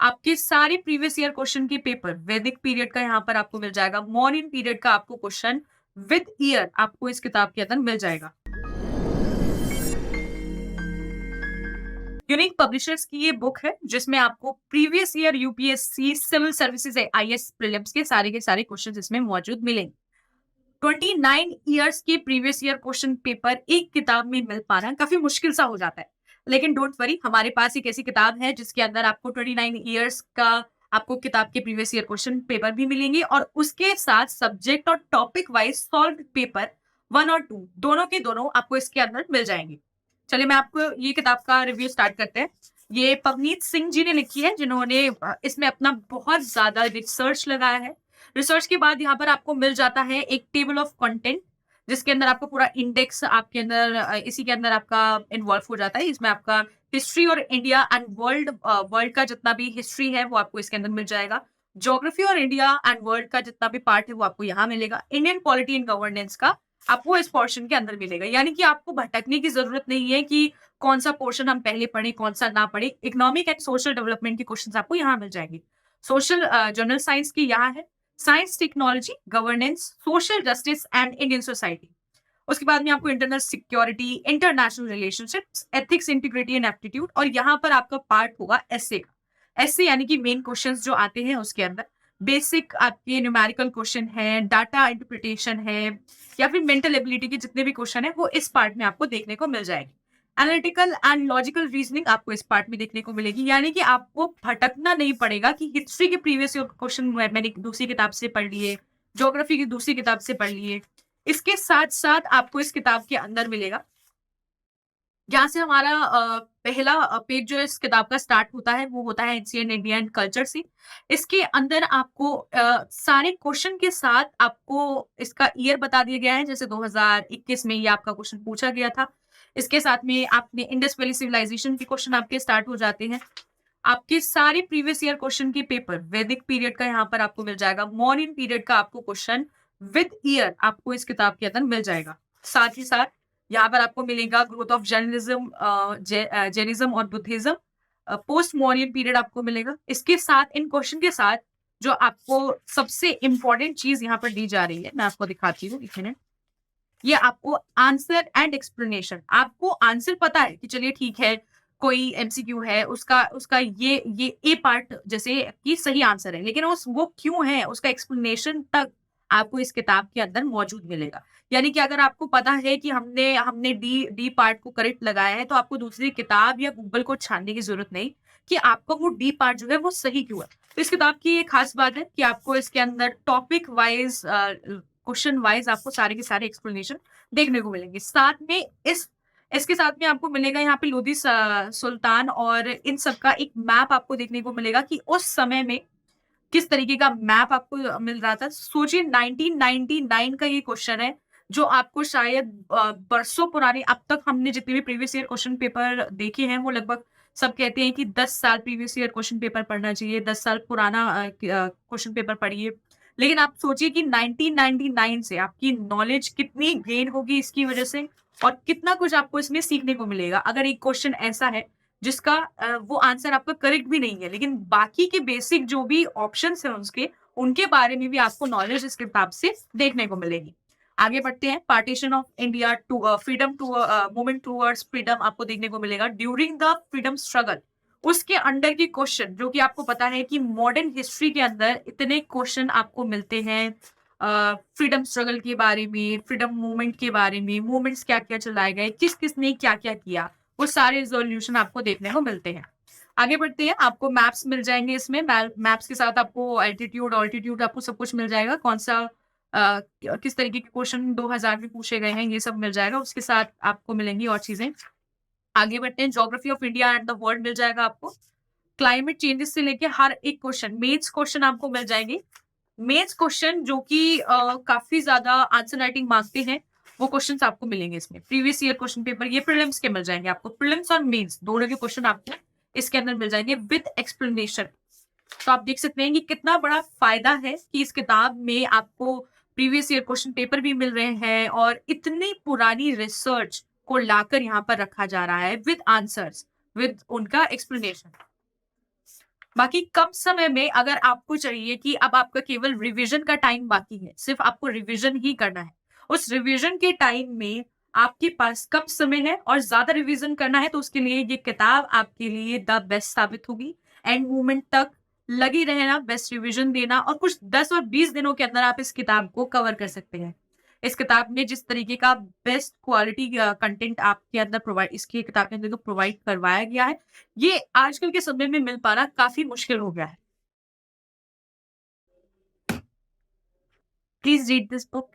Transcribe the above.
आपके सारे previous year question के पेपर वैदिक पीरियड का यहाँ पर आपको मिल जाएगा। मौर्यन पीरियड का आपको क्वेश्चन विद ईयर आपको इस किताब के अंदर मिल जाएगा। यूनिक पब्लिशर्स की ये बुक है जिसमें आपको previous year UPSC civil services IAS prelims के सारे क्वेश्चन इसमें मौजूद मिलेंगे। 29 ईयर्स के प्रीवियस ईयर क्वेश्चन पेपर एक किताब में मिल पाना काफी मुश्किल सा हो जाता है, लेकिन डोंट वरी, हमारे पास एक ऐसी किताब है जिसके अंदर आपको 29 ईयर्स का आपको किताब के प्रीवियस ईयर क्वेश्चन पेपर भी मिलेंगे और उसके साथ सब्जेक्ट और टॉपिक वाइज सॉल्व पेपर 1 और 2 दोनों के दोनों आपको इसके अंदर मिल जाएंगे। चलिए मैं आपको ये किताब का रिव्यू स्टार्ट करते हैं। ये पवनीत सिंह जी ने लिखी है, जिन्होंने इसमें अपना बहुत ज्यादा रिसर्च लगाया है। रिसर्च के बाद यहाँ पर आपको मिल जाता है एक टेबल ऑफ कंटेंट, जिसके अंदर आपको पूरा इंडेक्स आपके अंदर इसी के अंदर आपका इन्वॉल्व हो जाता है। इसमें आपका हिस्ट्री और इंडिया एंड वर्ल्ड का जितना भी हिस्ट्री है वो आपको इसके अंदर मिल जाएगा। ज्योग्राफी और इंडिया एंड वर्ल्ड का जितना भी पार्ट है वो आपको यहाँ मिलेगा। इंडियन पॉलिटी एंड गवर्नेंस का आपको इस पोर्शन के अंदर मिलेगा, यानी कि आपको भटकने की जरूरत नहीं है कि कौन सा पोर्शन हम पहले पढ़े कौन सा ना पढ़े। इकोनॉमिक एंड सोशल डेवलपमेंट के क्वेश्चन आपको यहाँ मिल जाएंगे। सोशल जनरल साइंस की यहाँ है science, technology, governance, social justice and Indian society. उसके बाद में आपको internal security, international relationships, ethics, integrity and aptitude, और यहाँ पर आपका पार्ट होगा एसए का। एसए यानी कि मेन क्वेश्चंस जो आते हैं उसके अंदर बेसिक आपके न्यूमेरिकल क्वेश्चन है, डाटा इंटरप्रिटेशन है, या फिर मेंटल एबिलिटी के जितने भी क्वेश्चन है वो इस पार्ट में आपको देखने को मिल जाएगी। एनालिटिकल एंड लॉजिकल रीजनिंग आपको इस पार्ट में देखने को मिलेगी, यानी कि आपको भटकना नहीं पड़ेगा कि हिस्ट्री के प्रीवियस क्वेश्चन मैंने दूसरी किताब से पढ़ लिए, ज्योग्राफी की दूसरी किताब से पढ़ लिए। इसके साथ साथ आपको इस किताब के अंदर मिलेगा, जहाँ से हमारा पहला पेज जो इस किताब का स्टार्ट होता है वो होता है एंशिएंट इंडियन कल्चर से। इसके अंदर आपको सारे क्वेश्चन के साथ आपको इसका ईयर बता दिया गया है, जैसे 2021 में ये आपका क्वेश्चन पूछा गया था। इसके साथ में आपने इंडस वैली सिविलाइजेशन के क्वेश्चन आपके स्टार्ट हो जाते हैं। आपके सारे प्रीवियस ईयर क्वेश्चन के पेपर वैदिक पीरियड का यहाँ पर आपको मिल जाएगा। मौर्यन पीरियड का आपको क्वेश्चन विद ईयर आपको इस किताब के अंदर मिल जाएगा। साथ ही साथ यहाँ पर आपको मिलेगा ग्रोथ ऑफ जैनिज्म, जैनिज्म और बुद्धिज्म, पोस्ट मौर्यन पीरियड आपको मिलेगा। इसके साथ इन क्वेश्चन के साथ जो आपको सबसे इंपॉर्टेंट चीज यहाँ पर दी जा रही है, मैं आपको दिखाती हूँ, एक मिनट। ये आपको आंसर एंड एक्सप्लेनेशन, आपको आंसर पता है कि चलिए ठीक है कोई एमसीक्यू है, उसका उसका ये ए पार्ट जैसे कि सही आंसर है, लेकिन उस वो क्यों है उसका एक्सप्लेनेशन तक आपको इस किताब के अंदर मौजूद मिलेगा। यानी कि अगर आपको पता है कि हमने हमने डी डी पार्ट को करेक्ट लगाया है, तो आपको दूसरी किताब या गूगल को छानने की जरूरत नहीं कि आपका वो डी पार्ट जो है वो सही क्यों है। तो इस किताब की ये खास बात है कि आपको इसके अंदर टॉपिक वाइज, क्वेश्चन वाइज आपको सारे के सारे एक्सप्लेनेशन देखने को मिलेंगे। साथ में इसके साथ में आपको मिलेगा यहाँ पे लोधी सुल्तान और इन सब का एक मैप आपको देखने को मिलेगा कि उस समय में किस तरीके का मैप आपको मिल रहा था। सोचिए 1999 का ये क्वेश्चन है जो आपको शायद बरसों पुराने, अब तक हमने जितने भी प्रीवियस ईयर क्वेश्चन पेपर देखे हैं वो लगभग सब कहते हैं कि 10 साल प्रीवियस ईयर क्वेश्चन पेपर पढ़ना चाहिए, 10 साल पुराना क्वेश्चन पेपर पढ़िए। लेकिन आप सोचिए कि 1999 से आपकी नॉलेज कितनी गेन होगी इसकी वजह से, और कितना कुछ आपको इसमें सीखने को मिलेगा। अगर एक क्वेश्चन ऐसा है जिसका वो आंसर आपका करेक्ट भी नहीं है, लेकिन बाकी के बेसिक जो भी ऑप्शंस हैं उसके, उनके बारे में भी आपको नॉलेज इस किताब से देखने को मिलेगी। आगे बढ़ते हैं। Partition of India to freedom to movement towards freedom आपको देखने को मिलेगा। ड्यूरिंग द फ्रीडम स्ट्रगल, उसके अंडर की क्वेश्चन, जो कि आपको पता है कि मॉडर्न हिस्ट्री के अंदर इतने क्वेश्चन आपको मिलते हैं फ्रीडम स्ट्रगल के बारे में, फ्रीडम मूवमेंट के बारे में, मूवमेंट्स क्या क्या चलाए गए, किस किसने क्या क्या किया, वो सारे रिजोल्यूशन आपको देखने को मिलते हैं। आगे बढ़ते हैं। आपको मैप्स मिल जाएंगे इसमें, मैप्स के साथ आपको एल्टीट्यूड ऑल्टीट्यूड आपको सब कुछ मिल जाएगा, कौन सा किस तरीके के क्वेश्चन 2000 में पूछे गए हैं ये सब मिल जाएगा। उसके साथ आपको मिलेंगी और चीजें। आगे बढ़ते हैं। Geography of India and the world मिल जाएगा आपको। क्लाइमेट चेंजेस से लेके हर एक क्वेश्चन, मेंस क्वेश्चन आपको मिल जाएंगे। मेंस क्वेश्चन जो कि काफी ज्यादा आंसर राइटिंग मांगते हैं, वो क्वेश्चंस आपको मिलेंगे इसमें। प्रीवियस ईयर क्वेश्चन पेपर ये प्रीलिम्स के मिल जाएंगे आपको। प्रीलिम्स और मेंस दोनों के क्वेश्चन आपको इसके अंदर मिल जाएंगे विद एक्सप्लेनेशन। तो आप देख सकते हैं कि कितना बड़ा फायदा है कि इस किताब में आपको प्रीवियस ईयर क्वेश्चन पेपर भी मिल रहे हैं और इतनी पुरानी रिसर्च को लाकर यहाँ पर रखा जा रहा है विद आंसर्स, विद उनका एक्सप्लेनेशन। बाकी कम समय में अगर आपको चाहिए कि अब आपका केवल रिवीजन का टाइम बाकी है, सिर्फ़ आपको रिवीजन ही करना है। उस रिवीजन के टाइम में आपके पास कम समय है और ज़्यादा रिवीजन करना है, तो उसके लिए ये किताब आपके लिए द बेस्ट साबित होगी। एंड मोमेंट तक लगे रहना, बेस्ट रिवीजन देना और कुछ 10 और 20 दिनों के अंदर आप इस किताब को कवर कर सकते हैं। इस किताब में जिस तरीके का बेस्ट क्वालिटी कंटेंट आपके अंदर प्रोवाइड इसकी किताब के अंदर जो प्रोवाइड करवाया गया है, ये आजकल के समय में मिल पाना काफ़ी मुश्किल हो गया है। Please read this book.